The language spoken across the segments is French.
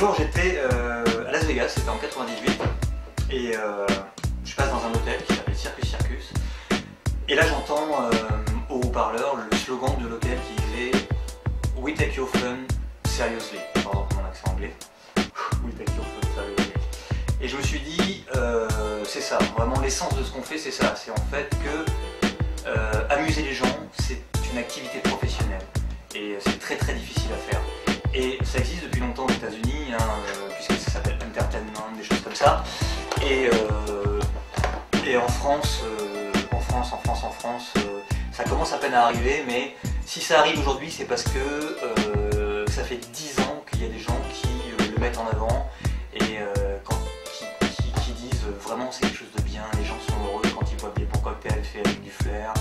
jour j'étais à Las Vegas, c'était en 98, et je passe dans un hôtel qui s'appelle Circus Circus, et là j'entends au haut-parleur le slogan de l'hôtel qui disait "We take your fun seriously", pardon pour mon accent anglais, "We take your fun seriously". Et je me suis dit, c'est ça, vraiment l'essence de ce qu'on fait c'est ça, c'est en fait que amuser les gens c'est une activité professionnelle, et c'est très très difficile à faire. Et ça existe depuis longtemps aux États-Unis, hein, puisque ça s'appelle entertainment, des choses comme ça. Et en France, ça commence à peine à arriver, mais si ça arrive aujourd'hui, c'est parce que ça fait 10 ans qu'il y a des gens qui le mettent en avant et qui disent vraiment c'est quelque chose de bien, les gens sont heureux quand ils boivent des bons cocktails faits avec du flair,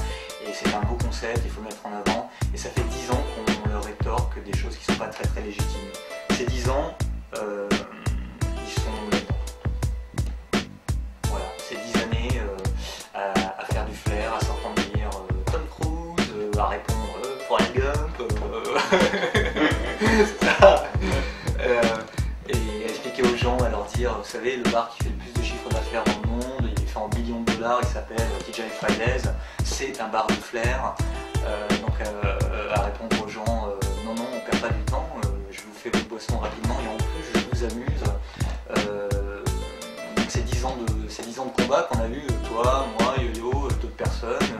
et c'est un beau concept, il faut le mettre en avant. Et ça fait 10 ans qu'on leur rétorque des choses qui ne sont pas très très légitimes. Ces 10 ans, ils sont là-dedans. Voilà, ces 10 années à faire du flair, à s'entendre dire Tom Cruise, à répondre Forrest Gump, et à expliquer aux gens, à leur dire, vous savez, le bar qui fait le plus de chiffre d'affaires dans le monde, il est fait en millions de dollars, il s'appelle TGI Fridays, c'est un bar de flair. Donc à répondre aux gens, non, on perd pas du temps, je vous fais votre boisson rapidement et en plus je vous amuse. Donc ces 10 ans de combat qu'on a vu, toi, moi, Yo-Yo, d'autres personnes,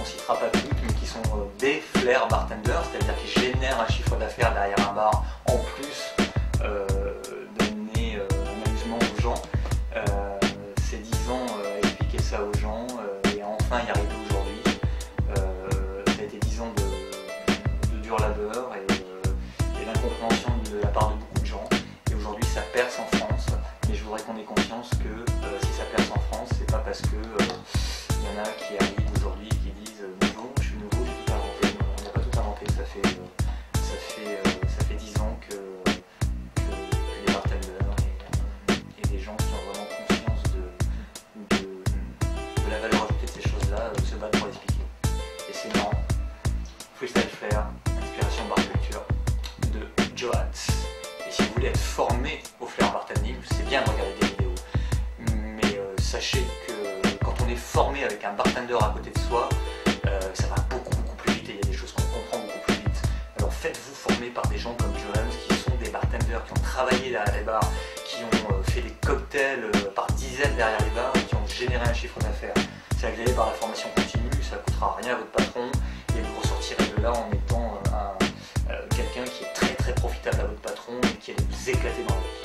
on citera pas toutes, mais qui sont des flair bartenders, c'est-à-dire qui génèrent un chiffre d'affaires derrière un bar, en plus donner un amusement aux gens. Ces 10 ans à expliquer ça aux gens et enfin y arriver aujourd'hui. Ça a été 10 ans de dur labeur et d'incompréhension de la part de beaucoup de gens. Et aujourd'hui ça perce en France, mais je voudrais qu'on ait conscience que si ça perce en France, c'est pas parce que y en a qui arrivent aujourd'hui et qui disent nouveau, je suis nouveau, j'ai tout inventé. Non, on n'a pas tout inventé, ça fait 10 ans que les bartenders et des gens qui ont vraiment conscience de la valeur ajoutée de ces choses-là se battent pour l'expliquer. Et c'est marrant. Freestyle Flair, inspiration bar culture de Johannes. Et si vous voulez être formé au flair bartending, c'est bien de regarder des vidéos. Mais sachez que quand on est formé avec un bartender à côté de soi, ça va beaucoup plus vite et il y a des choses qu'on comprend beaucoup plus vite. Alors faites-vous former par des gens comme Johannes qui sont des bartenders, qui ont travaillé derrière les bars, qui ont fait des cocktails par dizaines derrière les bars et qui ont généré un chiffre d'affaires. C'est agréé par la formation continue, ça ne coûtera rien à votre patron et vous ressortirez de là en étant quelqu'un qui est très très profitable à votre patron et qui allait vous éclater dans la vie.